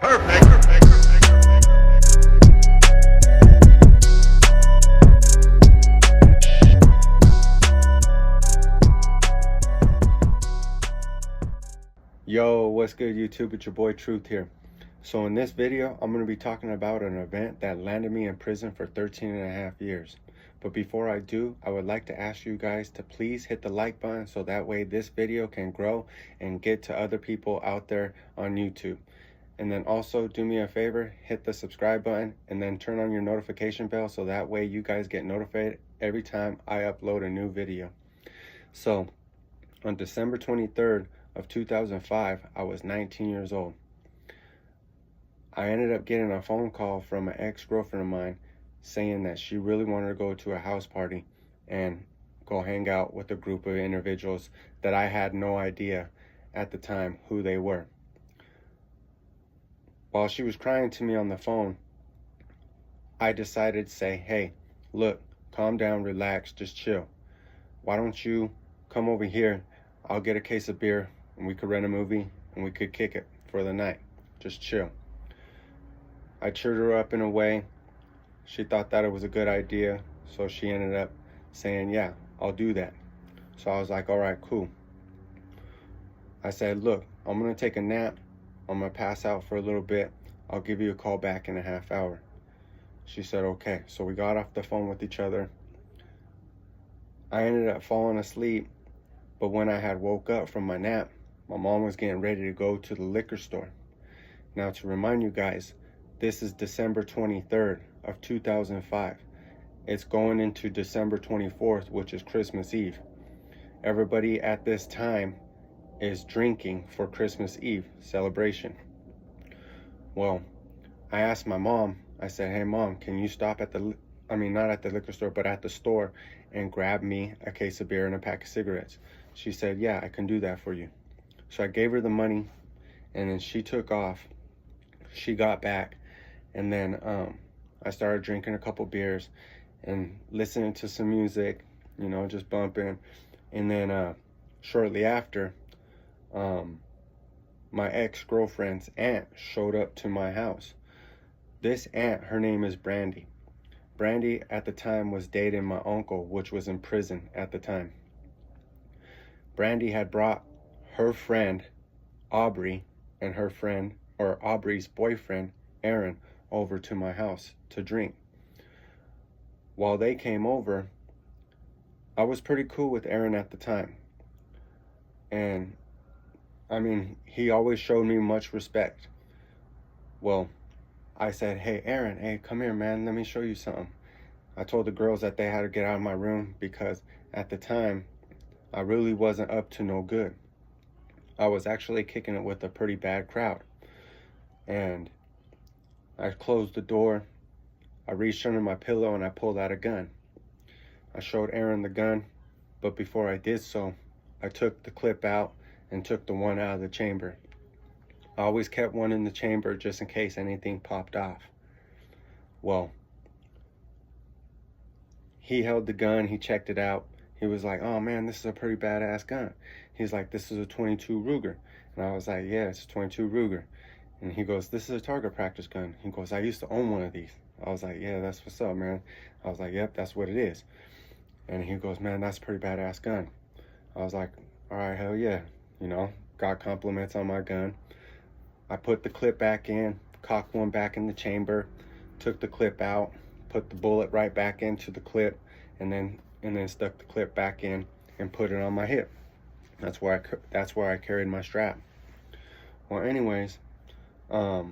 Yo, what's good YouTube? It's your boy Truth here. So in this video, I'm going to be talking about an event that landed me in prison for 13 and a half years. But before I do, I would like to ask you guys to please hit the like button so that way this video can grow and get to other people out there on YouTube. And then also do me a favor, hit the subscribe button and then turn on your notification bell so that way you guys get notified every time I upload a new video. So on December 23rd of 2005, I was 19 years old. I ended up getting a phone call from an ex-girlfriend of mine saying that she really wanted to go to a house party and go hang out with a group of individuals that I had no idea at the time who they were. While she was crying to me on the phone, I decided to say, hey, look, calm down, relax, just chill. Why don't you come over here? I'll get a case of beer and we could rent a movie and we could kick it for the night. Just chill. I cheered her up in a way. She thought that it was a good idea, so she ended up saying, yeah, I'll do that. So I was like, all right, cool. I said, look, I'm going to take a nap. I'm going to pass out for a little bit. I'll give you a call back in a half hour. She said, okay. So we got off the phone with each other. I ended up falling asleep, but when I had woke up from my nap, my mom was getting ready to go to the liquor store. Now, to remind you guys, this is December 23rd of 2005. It's going into December 24th, which is Christmas Eve. Everybody at this time is drinking for Christmas Eve celebration. Well, I asked my mom, I said, hey mom, can you stop at not at the liquor store, but at the store and grab me a case of beer and a pack of cigarettes? She said, yeah, I can do that for you. So I gave her the money and then she took off. She got back and then I started drinking a couple beers and listening to some music, just bumping. And then shortly after, my ex-girlfriend's aunt showed up to my house. This aunt, her name is Brandy. Brandy at the time was dating my uncle, which was in prison at the time. Brandy had brought her friend Aubrey and her friend, or Aubrey's boyfriend Aaron, over to my house to drink. While they came over, I was pretty cool with Aaron at the time. And he always showed me much respect. Well, I said, hey Aaron, hey, come here man, let me show you something. I told the girls that they had to get out of my room because at the time I really wasn't up to no good. I was actually kicking it with a pretty bad crowd. And I closed the door, I reached under my pillow and I pulled out a gun. I showed Aaron the gun, but before I did so, I took the clip out and took the one out of the chamber. I always kept one in the chamber just in case anything popped off. Well, he held the gun, he checked it out. He was like, oh man, this is a pretty badass gun. He's like, this is a 22 Ruger. And I was like, yeah, it's a 22 Ruger. And he goes, this is a target practice gun. He goes, I used to own one of these. I was like, yeah, that's what's up, man. I was like, yep, that's what it is. And he goes, man, that's a pretty badass gun. I was like, all right, hell yeah. Got compliments on my gun. I put the clip back in, cocked one back in the chamber, took the clip out, put the bullet right back into the clip, and then stuck the clip back in and put it on my hip. That's where I carried my strap. Well, anyways, I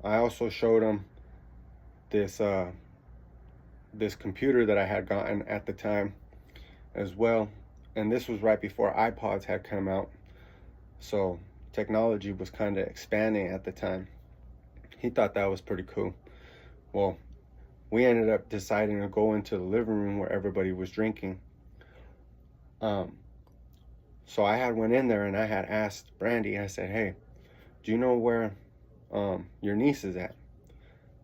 also showed him this computer that I had gotten at the time as well, and this was right before iPods had come out, so technology was kind of expanding at the time. He thought that was pretty cool. Well, we ended up deciding to go into the living room where everybody was drinking. So I had went in there and I had asked Brandy, I said, hey, do you know where your niece is at?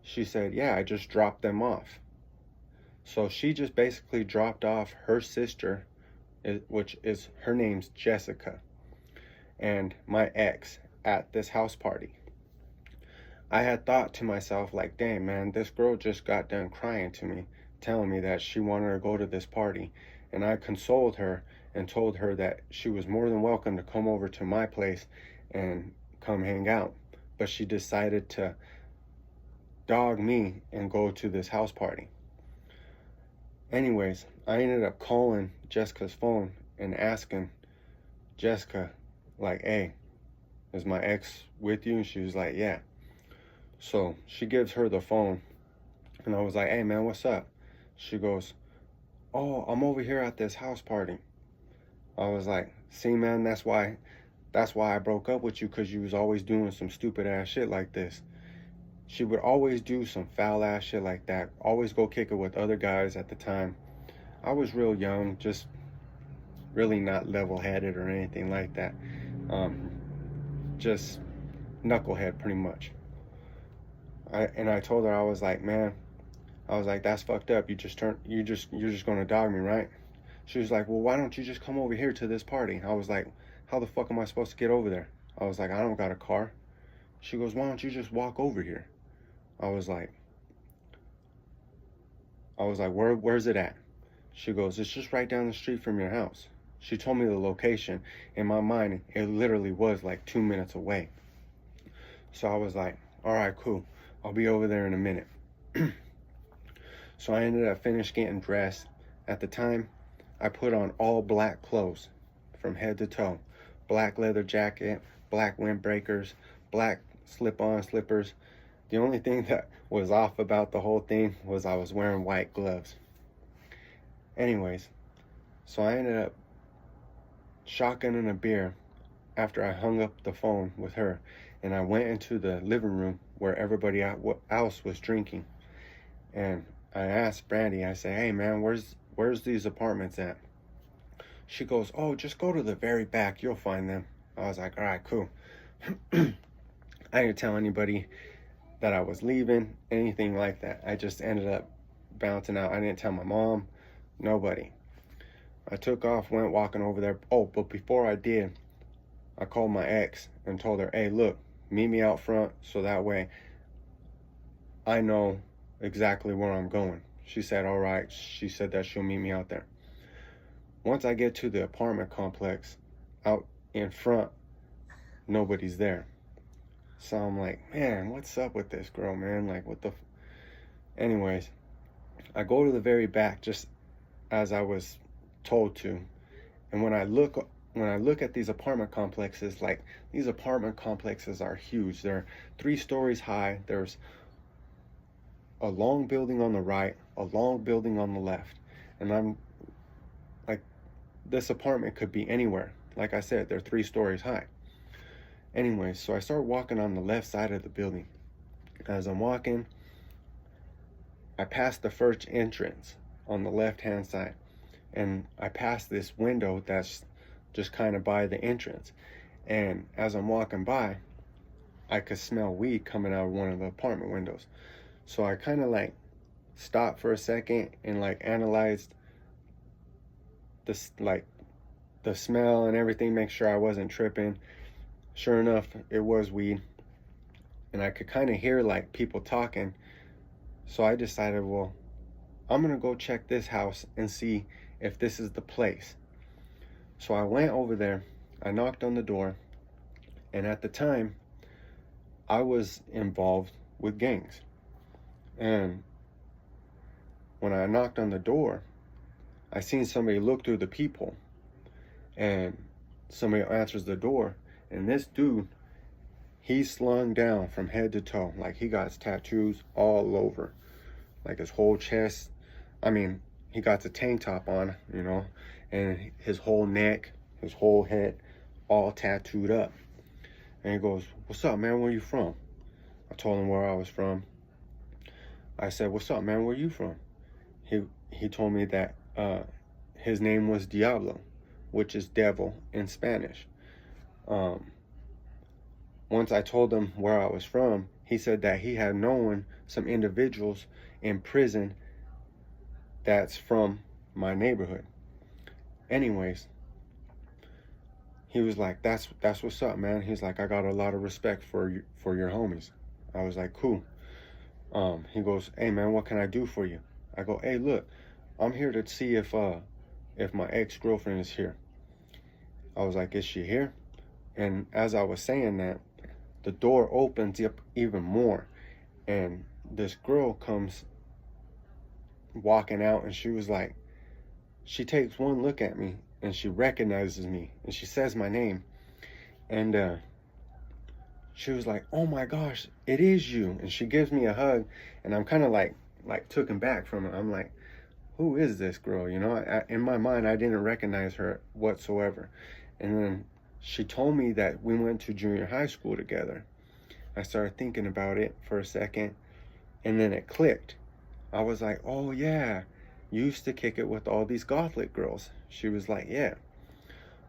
She said, yeah, I just dropped them off. So she just basically dropped off her sister, which is, her name's Jessica, and my ex at this house party. I had thought to myself, like, dang, man, this girl just got done crying to me, telling me that she wanted to go to this party. And I consoled her and told her that she was more than welcome to come over to my place and come hang out. But she decided to dog me and go to this house party. Anyways, I ended up calling Jessica's phone and asking Jessica, like, hey, is my ex with you? And she was like, yeah. So she gives her the phone, and I was like, hey, man, what's up? She goes, oh, I'm over here at this house party. I was like, see, man, that's why I broke up with you, because you was always doing some stupid ass shit like this. She would always do some foul ass shit like that, always go kick it with other guys at the time. I was real young, just really not level-headed or anything like that. Just knucklehead, pretty much. I told her, I was like, man, I was like, that's fucked up. You're just gonna dog me, right? She was like, well, why don't you just come over here to this party? I was like, how the fuck am I supposed to get over there? I was like, I don't got a car. She goes, why don't you just walk over here? I was like, where's it at? She goes, it's just right down the street from your house. She told me the location. In my mind, it literally was like 2 minutes away. So I was like, all right, cool. I'll be over there in a minute. So I ended up finished getting dressed. At the time, I put on all black clothes from head to toe. Black leather jacket, black windbreakers, black slip-on slippers. The only thing that was off about the whole thing was I was wearing white gloves. Anyways, so I ended up shotgunning a beer after I hung up the phone with her, and I went into the living room where everybody else was drinking. And I asked Brandy, I said, hey man, where's these apartments at? She goes, oh, just go to the very back, you'll find them. I was like, all right, cool. I didn't tell anybody that I was leaving, anything like that. I just ended up bouncing out. I didn't tell my mom, nobody. I took off, went walking over there. Oh, but before I did, I called my ex and told her, hey, look, meet me out front so that way I know exactly where I'm going. She said, all right. She said that she'll meet me out there. Once I get to the apartment complex, out in front, nobody's there. So I'm like, man, what's up with this girl, man? Like, what the... Anyways, I go to the very back just as I was told to. And when I look at these apartment complexes, like, these apartment complexes are huge. They're 3 stories high. There's a long building on the right, a long building on the left. And I'm like, this apartment could be anywhere. Like I said, they're 3 stories high. Anyway, so I start walking on the left side of the building. As I'm walking, I pass the first entrance on the left-hand side. And I pass this window that's just kind of by the entrance. And as I'm walking by, I could smell weed coming out of one of the apartment windows. So I kind of like stopped for a second and like analyzed this, like the smell and everything, make sure I wasn't tripping. Sure enough, it was weed. And I could kind of hear like people talking. So I decided, well, I'm going to go check this house and see if this is the place. So I went over there, I knocked on the door, and at the time, I was involved with gangs. And when I knocked on the door, I seen somebody look through the peephole, and somebody answers the door, and this dude, he's slung down from head to toe. Like, he got tattoos all over, like his whole chest. I mean, he got the tank top on, you know, and his whole neck, his whole head, all tattooed up. And he goes, what's up, man? Where you from? I told him where I was from. I said, what's up, man? Where you from? He told me that his name was Diablo, which is devil in Spanish. Once I told him where I was from, he said that he had known some individuals in prison that's from my neighborhood. Anyways, he was like, that's what's up, man. He's like, I got a lot of respect for your homies. I was like, cool. He goes, hey man, what can I do for you? I go, hey, look, I'm here to see if my ex-girlfriend is here. I was like, is she here? And as I was saying that, the door opens up even more, and this girl comes walking out, and she takes one look at me, and she recognizes me, and she says my name, and she was like, oh my gosh, it is you. And she gives me a hug, and I'm kind of like taken back from it. I'm like, who is this girl? You know, in my mind, I didn't recognize her whatsoever. And then she told me that we went to junior high school together. I started thinking about it for a second, and then it clicked. I was like, oh yeah, you used to kick it with all these gothic girls. She was like, yeah.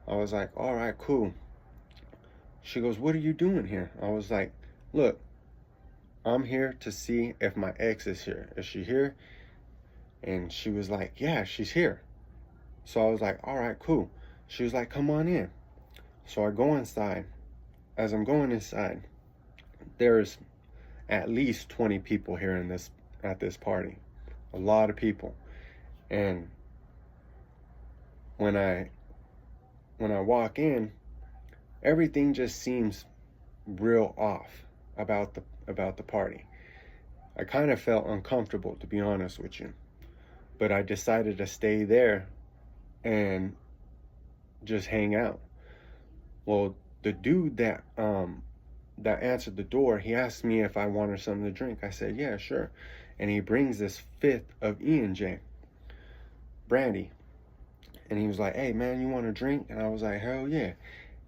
I was like, all right, cool. She goes, what are you doing here? I was like, look, I'm here to see if my ex is here. Is she here? And she was like, yeah, she's here. So I was like, all right, cool. She was like, come on in. So I go inside. As I'm going inside, there's at least 20 people here at this party. A lot of people. And when I walk in, everything just seems real off about the party. I kind of felt uncomfortable, to be honest with you. But I decided to stay there and just hang out. Well, the dude that answered the door, he asked me if I wanted something to drink. I said, yeah, sure. And he brings this fifth of E&J brandy. And he was like, hey man, you want a drink? And I was like, hell yeah.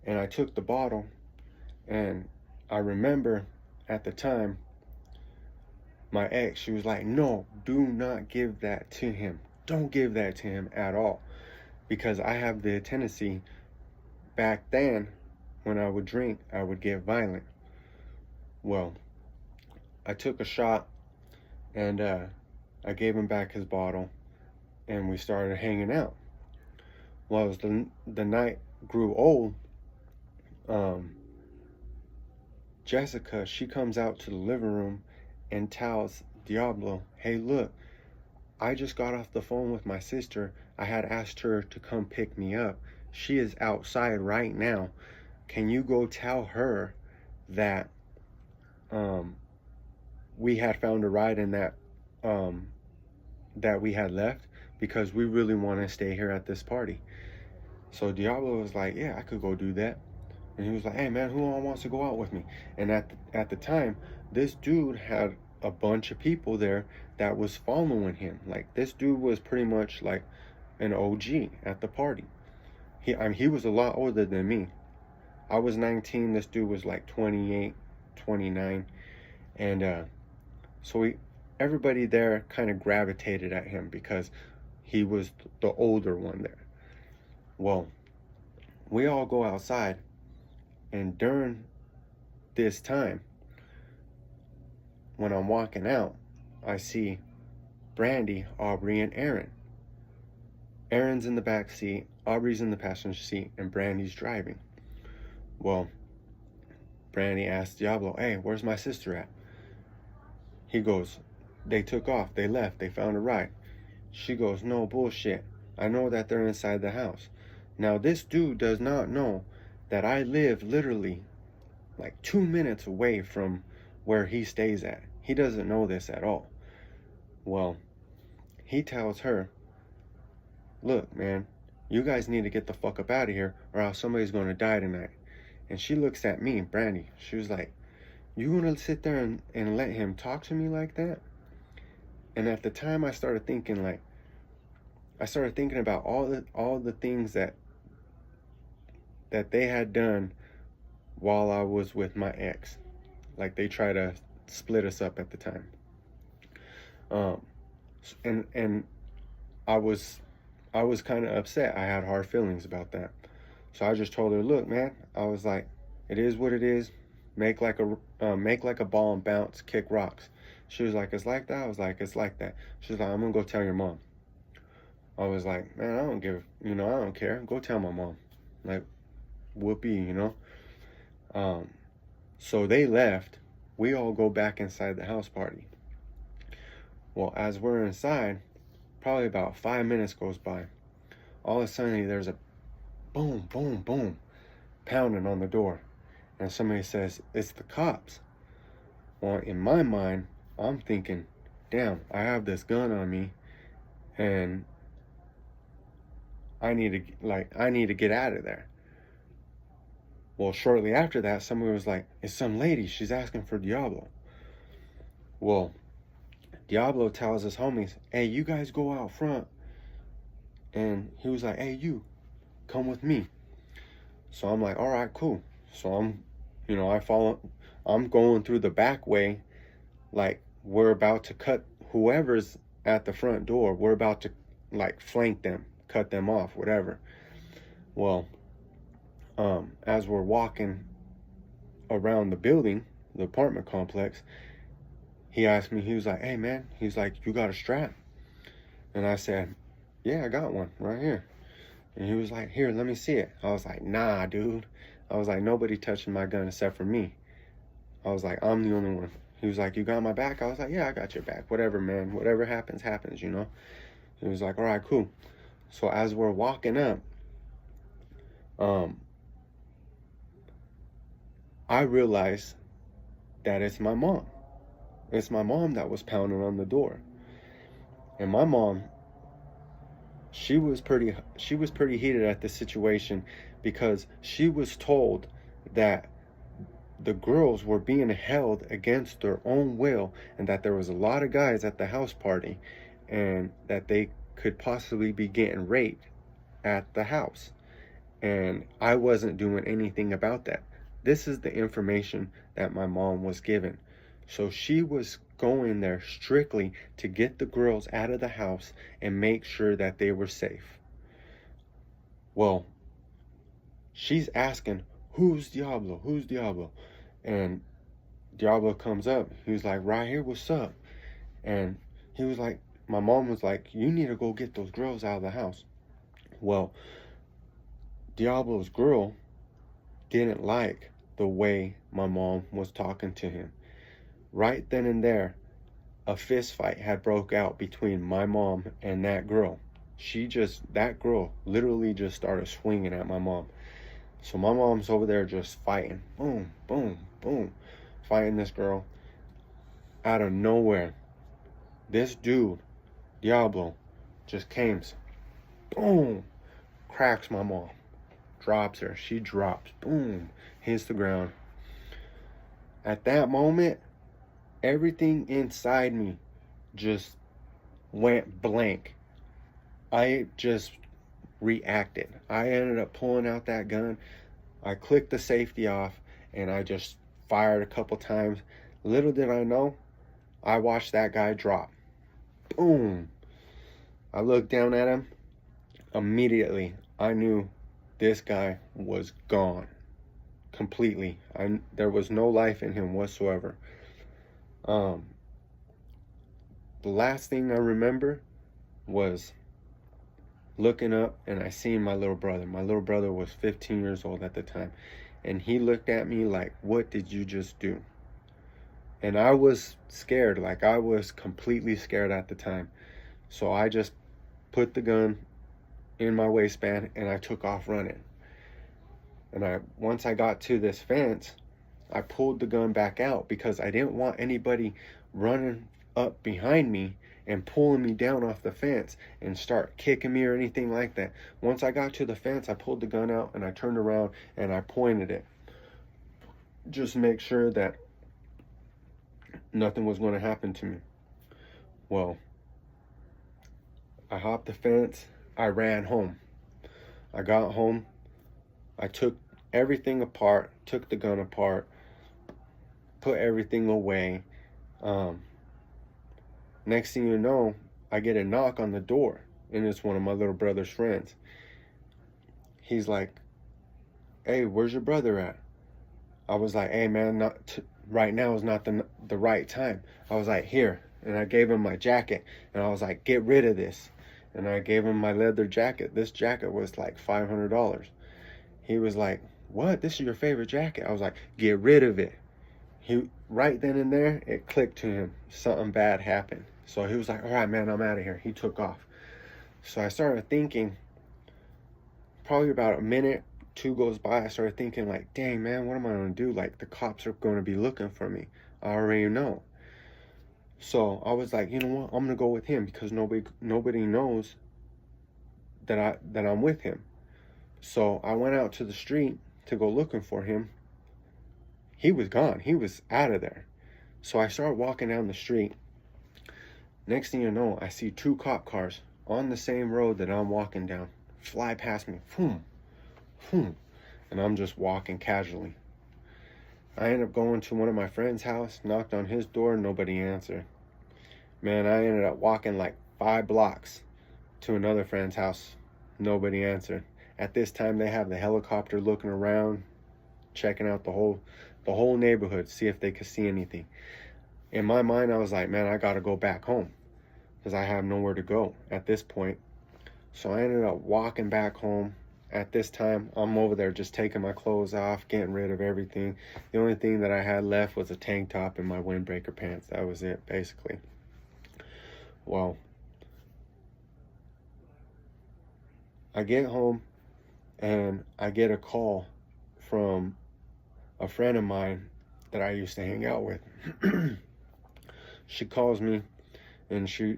And I took the bottle, and I remember at the time, my ex, she was like, no, do not give that to him. Don't give that to him at all. Because I have the tendency, back then, when I would drink, I would get violent. Well, I took a shot, and I gave him back his bottle, and we started hanging out. Well, as the night grew old, Jessica, she comes out to the living room and tells Diablo, hey, look, I just got off the phone with my sister. I had asked her to come pick me up. She is outside right now. Can you go tell her that we had found a ride and that we had left, because we really want to stay here at this party? So Diablo was like, yeah, I could go do that. And he was like, hey man, who all wants to go out with me? And at the time, this dude had a bunch of people there that was following him. Like, this dude was pretty much like an OG at the party. He was a lot older than me. I was 19, this dude was like 28, 29. And so everybody there kind of gravitated at him because he was the older one there. Well, we all go outside, and during this time, when I'm walking out, I see Brandy, Aubrey, and Aaron. Aaron's in the back seat, Aubrey's in the passenger seat, and Brandy's driving. Well, Brandy asks Diablo, hey, where's my sister at? He goes, they took off, they left, they found a ride. She goes, no bullshit. I know that they're inside the house. Now, this dude does not know that I live literally like 2 minutes away from where he stays at. He doesn't know this at all. Well, he tells her, look, man, you guys need to get the fuck up out of here, or else somebody's going to die tonight. And she looks at me, Brandy. She was like, you going to sit there and let him talk to me like that? And at the time, I started thinking about all the things that they had done while I was with my ex. Like, they tried to split us up at the time. And I was kind of upset. I had hard feelings about that. So I just told her, look, man, I was like, it is what it is. Make like a ball and bounce, kick rocks. She was like, it's like that? I was like, it's like that. She was like, I'm gonna go tell your mom. I was like, man, I don't care. Go tell my mom. Like, whoopee, So they left, We all go back inside the house party. Well, as we're inside, probably about 5 minutes goes by. All of a sudden, there's a boom, boom, boom, pounding on the door. And somebody says, it's the cops. Well, in my mind, I'm thinking, damn, I have this gun on me and I need to get out of there. Well, shortly after that, somebody was like, it's some lady, she's asking for Diablo. Well, Diablo tells his homies, hey, you guys go out front. And he was like, hey, you, come with me. So I'm like, all right, cool. So I'm going through the back way, like we're about to cut whoever's at the front door. We're about to like flank them, cut them off, whatever. Well, as we're walking around the building, the apartment complex, he asked me, he was like, hey man, he's like, you got a strap? And I said, yeah, I got one right here. And he was like, here, let me see it. I was like, nah, dude. I was like, nobody touching my gun except for me. I was like, I'm the only one. He was like, you got my back? I was like, yeah, I got your back. Whatever, man. Whatever happens, happens, you know? He was like, all right, cool. So as we're walking up, I realized that it's my mom. It's my mom that was pounding on the door. And my mom, she was pretty heated at the situation because she was told that the girls were being held against their own will and that there was a lot of guys at the house party and that they could possibly be getting raped at the house. And I wasn't doing anything about that. This is the information that my mom was given. So she was going there strictly to get the girls out of the house and make sure that they were safe. Well, she's asking, who's Diablo? Who's Diablo? And Diablo comes up. He was like, right here, what's up? And he was like, my mom was like, you need to go get those girls out of the house. Well, Diablo's girl didn't like the way my mom was talking to him. Right then and there, a fist fight had broke out between my mom and that girl. That girl literally just started swinging at my mom. So my mom's over there just fighting. Boom, boom, boom. Fighting this girl. Out of nowhere, this dude, Diablo, just came. Boom. Cracks my mom. Drops her. She drops. Boom. Hits the ground. At that moment, everything inside me just went blank. I just reacted. I ended up pulling out that gun. I clicked the safety off and I just fired a couple times. Little did I know, I watched that guy drop. Boom. I looked down at him. Immediately, I knew this guy was gone. Completely. There was no life in him whatsoever. The last thing I remember was looking up and I seen my little brother. My little brother was 15 years old at the time. And he looked at me like, what did you just do? And I was scared. Like, I was completely scared at the time. So I just put the gun in my waistband and I took off running. And once I got to this fence, I pulled the gun back out because I didn't want anybody running up behind me and pulling me down off the fence and start kicking me or anything like that. Once I got to the fence, I pulled the gun out and I turned around and I pointed it. Just make sure that nothing was going to happen to me. Well, I hopped the fence. I ran home. I got home. I took everything apart, took the gun apart, put everything away. Next thing you know, I get a knock on the door, and it's one of my little brother's friends. He's like, hey, where's your brother at? I was like, hey man, right now is not the right time. I was like, here. And I gave him my jacket, and I was like, get rid of this. And I gave him my leather jacket. This jacket was like $500. He was like, what? This is your favorite jacket? I was like, get rid of it. he, right then and there, it clicked to him. Something bad happened. So he was like, all right, man, I'm out of here. He took off. So I started thinking, probably about a minute, two goes by, I started thinking like, dang, man, what am I going to do? Like, the cops are going to be looking for me. I already know. So I was like, you know what? I'm going to go with him because nobody knows that I'm with him. So I went out to the street to go looking for him. He was gone. He was out of there. So I started walking down the street. Next thing you know, I see two cop cars on the same road that I'm walking down fly past me. Boom, boom. And I'm just walking casually. I ended up going to one of my friend's house, knocked on his door, nobody answered. Man, I ended up walking like 5 blocks to another friend's house. Nobody answered. At this time, they have the helicopter looking around, checking out the whole neighborhood, see if they could see anything. In my mind, I was like, man, I gotta go back home because I have nowhere to go at this point. So I ended up walking back home. At this time, I'm over there just taking my clothes off, getting rid of everything. The only thing that I had left was a tank top and my windbreaker pants. That was it, basically. Well, I get home and I get a call from a friend of mine that I used to hang out with. She calls me and she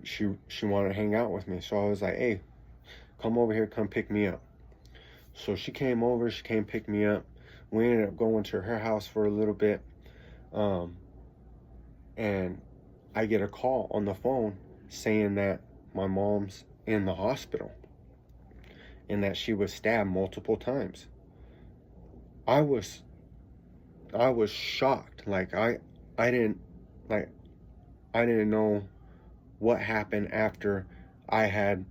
wanted to hang out with me. So I was like, hey, come over here, come pick me up. So she came over, she came pick me up. We ended up going to her house for a little bit. And I get a call on the phone saying that my mom's in the hospital and that she was stabbed multiple times. I was shocked. Like I didn't know what happened after I had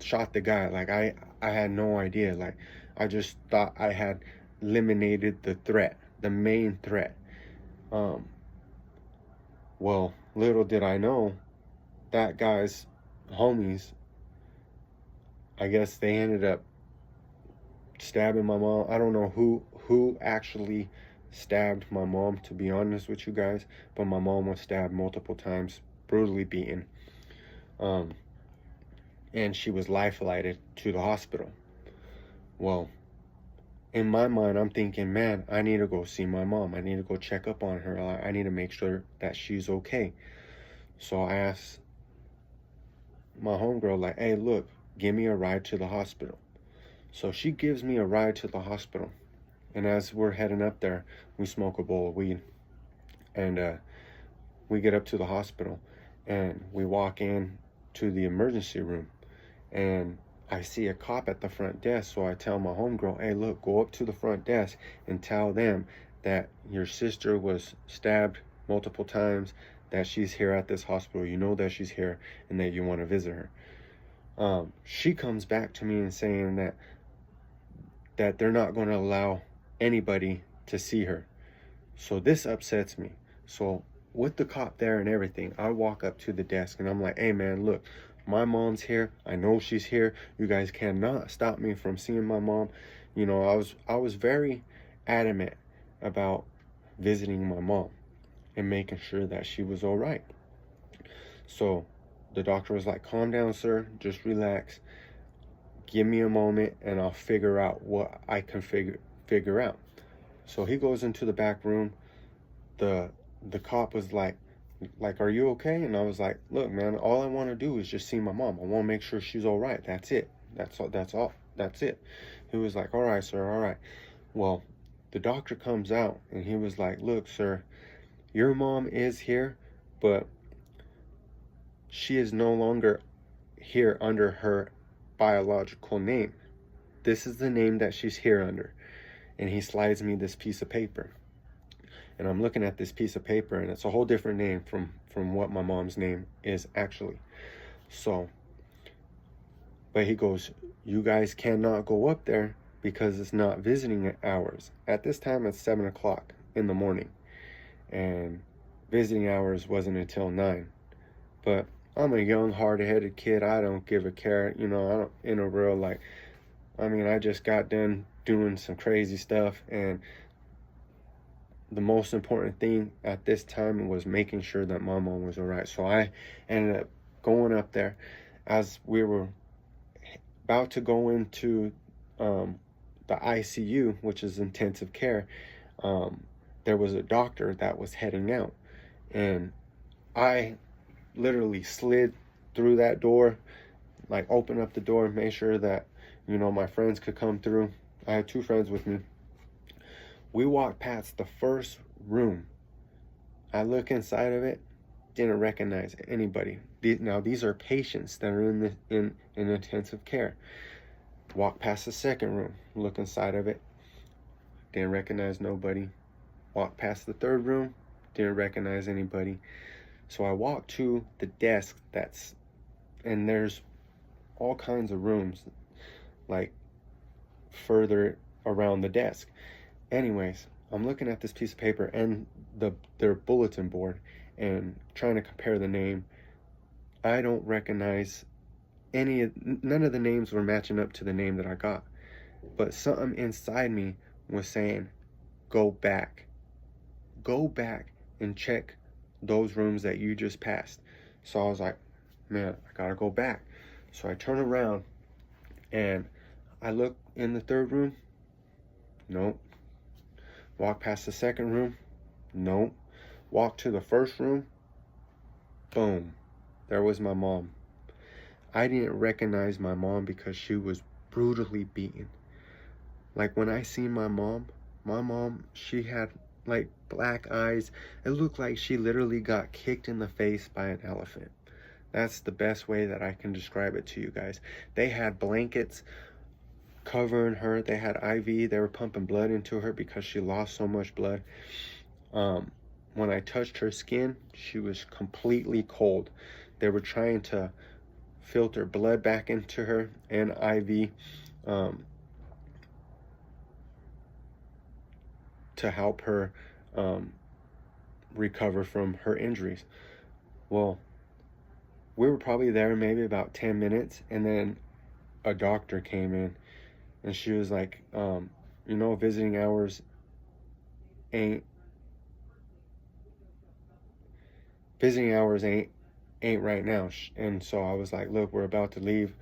shot the guy. Like I had no idea. Like I just thought I had eliminated the threat, the main threat. Well, little did I know that guy's homies, I guess they ended up stabbing my mom. I don't know who actually stabbed my mom, to be honest with you guys, but my mom was stabbed multiple times, brutally beaten. And she was life-flighted to the hospital. Well, in my mind, I'm thinking, man, I need to go see my mom. I need to go check up on her. I need to make sure that she's okay. So I asked my homegirl, like, hey, look, give me a ride to the hospital. So she gives me a ride to the hospital. And as we're heading up there, we smoke a bowl of weed. And we get up to the hospital. And we walk in to the emergency room. And I see a cop at the front desk. So I tell my homegirl, hey, look, go up to the front desk and tell them that your sister was stabbed multiple times, that she's here at this hospital. You know that she's here and that you want to visit her. She comes back to me and saying that they're not going to allow anybody to see her. So this upsets me. So with the cop there and everything, I walk up to the desk and I'm like, hey man, look, my mom's here. I know she's here. You guys cannot stop me from seeing my mom. You know, I was very adamant about visiting my mom and making sure that she was all right. So the doctor was like, calm down, sir. Just relax. Give me a moment and I'll figure out what I can figure out. So he goes into the back room. The cop was like, are you okay? And I was like, look, man, all I want to do is just see my mom. I want to make sure she's all right. That's it. That's all. That's it. He was like, all right, sir. All right. Well, the doctor comes out and he was like, look, sir, your mom is here, but she is no longer here under her biological name. This is the name that she's here under. And he slides me this piece of paper. And I'm looking at this piece of paper and it's a whole different name from what my mom's name is actually. So, but he goes, you guys cannot go up there because it's not visiting hours. At this time, it's 7 o'clock in the morning. And visiting hours wasn't until 9. But I'm a young, hard-headed kid. I don't give a care. You know, I don't, in a real, like, I mean, I just got done doing some crazy stuff. And the most important thing at this time was making sure that my mom was all right. So I ended up going up there. As we were about to go into the ICU, which is intensive care, there was a doctor that was heading out. And I literally slid through that door, like opened up the door, made sure that, my friends could come through. I had two friends with me. We walked past the first room. I look inside of it, didn't recognize anybody. Now these are patients that are in intensive care. Walk past the second room, look inside of it, didn't recognize nobody. Walk past the third room, didn't recognize anybody. So I walked to the desk and there's all kinds of rooms, like further around the desk. Anyways, I'm looking at this piece of paper and their bulletin board and trying to compare the name. I don't recognize none of the names were matching up to the name that I got. But something inside me was saying, go back and check those rooms that you just passed. So I was like, man, I gotta go back. So I turn around and I look in the third room. Nope. Walk past the second room. Nope. Walk to the first room. Boom. There was my mom. I didn't recognize my mom because she was brutally beaten. Like when I seen my mom, she had like black eyes. It looked like she literally got kicked in the face by an elephant. That's the best way that I can describe it to you guys. They had blankets covering her. They had IV. They were pumping blood into her because she lost so much blood. When I touched her skin, she was completely cold. They were trying to filter blood back into her and IV to help her recover from her injuries. Well, we were probably there maybe about 10 minutes, and then a doctor came in, and she was like, visiting hours ain't right now. And so I was like, look, we're about to leave.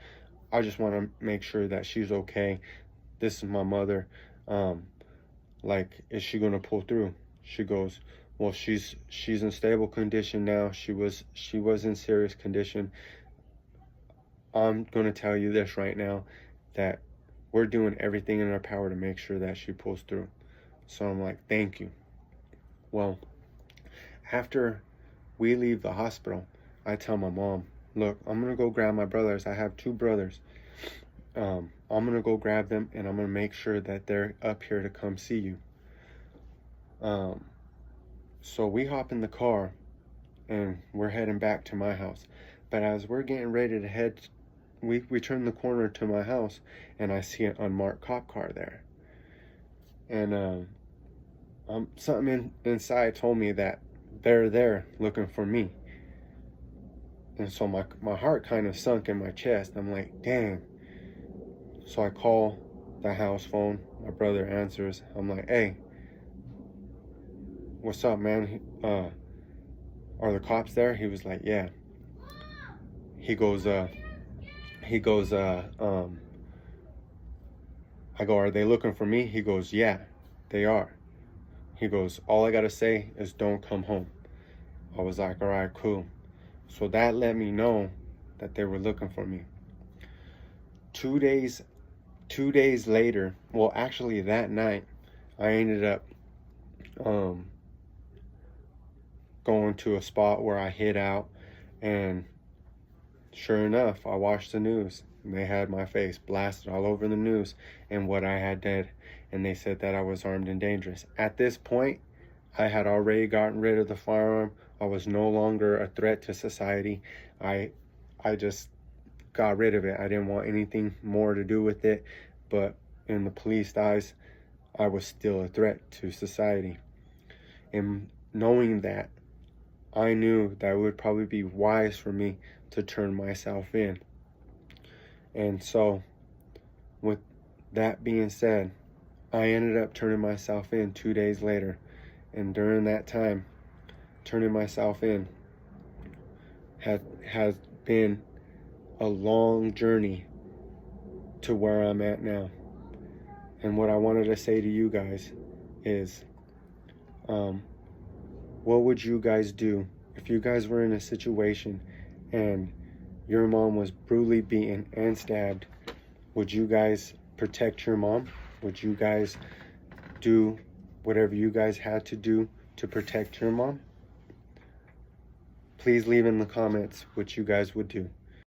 I just want to make sure that she's okay. This is my mother. Like, is she gonna pull through? She goes, well, she's in stable condition now. She was in serious condition. I'm gonna tell you this right now, that we're doing everything in our power to make sure that she pulls through. So I'm like, thank you. Well, after we leave the hospital, I tell my mom, look, I'm gonna go grab my brothers. I have two brothers. I'm gonna go grab them, and I'm gonna make sure that they're up here to come see you. So we hop in the car and we're heading back to my house. But as we're getting ready to head, we turn the corner to my house, and I see an unmarked cop car there. And something inside told me that they're there looking for me. And so my heart kind of sunk in my chest. I'm like, dang. So I call the house phone. My brother answers. I'm like, hey, what's up, man? Are the cops there? He was like, yeah. He goes, I go, are they looking for me? He goes, yeah, they are. He goes, all I gotta say is don't come home. I was like, all right, cool. So that let me know that they were looking for me. 2 days later, well, actually that night, I ended up going to a spot where I hid out, and sure enough, I watched the news. They had my face blasted all over the news and what I had did, and they said that I was armed and dangerous. At this point, I had already gotten rid of the firearm. I was no longer a threat to society. I just got rid of it. I didn't want anything more to do with it, but in the police eyes, I was still a threat to society. And knowing that, I knew that it would probably be wise for me to turn myself in. And so, with that being said, I ended up turning myself in 2 days later. And during that time, turning myself in has been a long journey to where I'm at now. And what I wanted to say to you guys is, what would you guys do if you guys were in a situation and your mom was brutally beaten and stabbed? Would you guys protect your mom? Would you guys do whatever you guys had to do to protect your mom? Please leave in the comments what you guys would do.